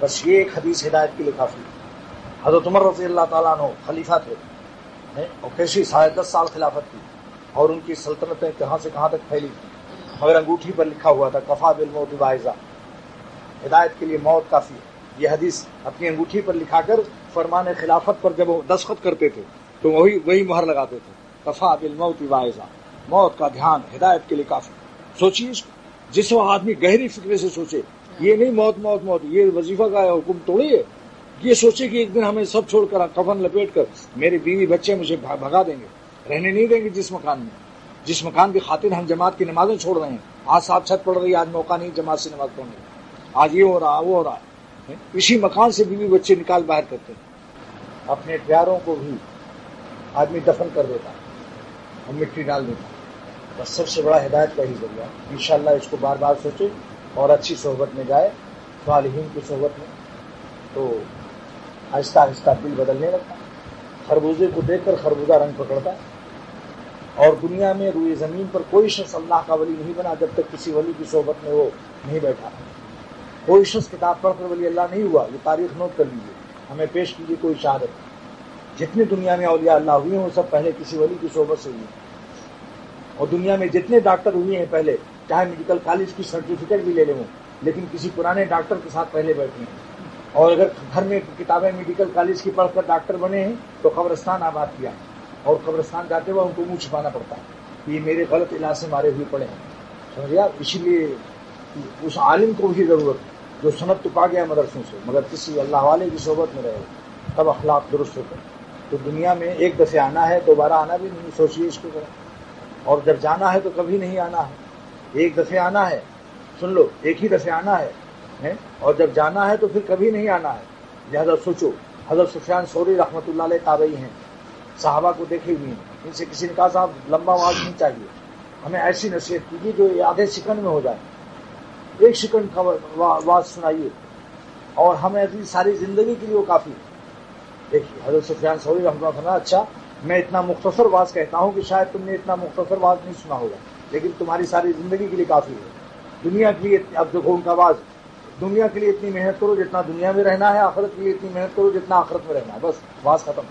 بس یہ ایک حدیث ہدایت کے لیے کافی ہے۔ حضرت عمر رضی اللہ تعالیٰ عنہ خلیفہ تھے اور کیسی 10.5 سال خلافت کی، اور ان کی سلطنتیں کہاں سے کہاں تک پھیلی تھی، مگر انگوٹھی پر لکھا ہوا تھا کفا بالموت واعظا، ہدایت کے لیے موت کافی ہے۔ یہ حدیث اپنی انگوٹھی پر لکھا کر فرمان خلافت پر جب وہ دستخط کرتے تھے تو وہی مہر لگاتے تھے، کفا بالموت واعظا، موت کا دھیان ہدایت کے لیے کافی۔ سوچیے اس کو، جس وقت آدمی گہری فکر سے سوچے، یہ نہیں موت موت موت، یہ وظیفہ کا حکم توڑی ہے، یہ سوچے کہ ایک دن ہمیں سب چھوڑ کر کفن لپیٹ کر میرے بیوی بچے مجھے بھگا دیں گے، رہنے نہیں دیں گے جس مکان میں، جس مکان کی خاطر ہم جماعت کی نمازیں چھوڑ رہے ہیں۔ آج صاحب چھت پڑ رہی ہے، آج موقع نہیں جماعت سے نماز پڑھنے کا، آج یہ ہو رہا وہ ہو رہا ہے، اسی مکان سے بیوی بچے نکال باہر کرتے ہیں۔ اپنے پیاروں کو بھی آدمی دفن کر دیتا اور مٹی ڈال دیتا، بس سب سے بڑا ہدایت کا ہی ذریعہ۔ انشاءاللہ اس کو بار بار سوچے اور اچھی صحبت میں جائے، صالحین کی صحبت میں، تو آہستہ آہستہ دل بدلنے لگتا۔ خربوزے کو دیکھ کر خربوزہ رنگ پکڑتا ہے، اور دنیا میں روئے زمین پر کوئی شخص اللہ کا ولی نہیں بنا جب تک کسی ولی کی صحبت میں وہ نہیں بیٹھا۔ کوئی شخص کتاب پڑھ کر ولی اللہ نہیں ہوا، یہ تاریخ نوٹ کر لیجیے، ہمیں پیش کیجیے کوئی شہادت۔ جتنے دنیا میں اولیاء اللہ ہوئے ہیں وہ سب پہلے کسی ولی کی صحبت سے ہوئے ہیں، اور دنیا میں جتنے ڈاکٹر ہوئے ہیں پہلے، چاہے میڈیکل کالج کی سرٹیفکیٹ بھی لے لیں، لیکن کسی پرانے ڈاکٹر کے ساتھ پہلے بیٹھے ہیں۔ اور اگر گھر میں کتابیں میڈیکل کالج کی پڑھ کر ڈاکٹر بنے ہیں تو قبرستان آباد کیا، اور قبرستان جاتے ہوئے ان کو منہ چھپانا پڑتا ہے کہ یہ میرے غلط علاج سے مارے ہوئے پڑے ہیں، سمجھا؟ اسی لیے اس عالم کو بھی ضرورت ہے جو سند تو پا گیا مدرسوں سے، مگر کسی اللہ والے کی صحبت میں رہے، تب اخلاق درست ہوتے ہیں۔ تو دنیا میں ایک دفعہ آنا ہے، دوبارہ آنا بھی نہیں، سوچیے اس کو ذرا۔ اور جب جانا ہے تو کبھی نہیں آنا ہے، ایک دفعہ آنا ہے، سن لو، ایک ہی دفعہ آنا ہے، اور جب جانا ہے تو پھر کبھی نہیں آنا ہے۔ لہذا سوچو، حضرت سفیان ثوری رحمۃ اللہ علیہ تابعی ہیں، صحابہ کو دیکھے ہوئے ہیں، ان سے کسی نے کہا صاحب لمبا واز نہیں چاہیے، ہمیں ایسی نصیحت کیجیے جو آدھے سیکنڈ میں ہو جائے، 1 سیکنڈ کا واز سنائیے، اور ہمیں ساری زندگی کے لیے وہ کافی ہے۔ دیکھیے حضرت سفیان ثوری رحمۃ اللہ علیہ، اچھا میں اتنا مختصر واز کہتا ہوں کہ شاید تم نے اتنا مختصر واز نہیں سنا ہوگا، لیکن تمہاری ساری زندگی کے لیے کافی ہے۔ دنیا کے لیے اب دیکھو ان کا واز، دنیا کے لیے اتنی محنت کرو جتنا دنیا میں رہنا ہے، آخرت کے لیے اتنی محنت کرو جتنا آخرت میں رہنا ہے، بس واز ختم۔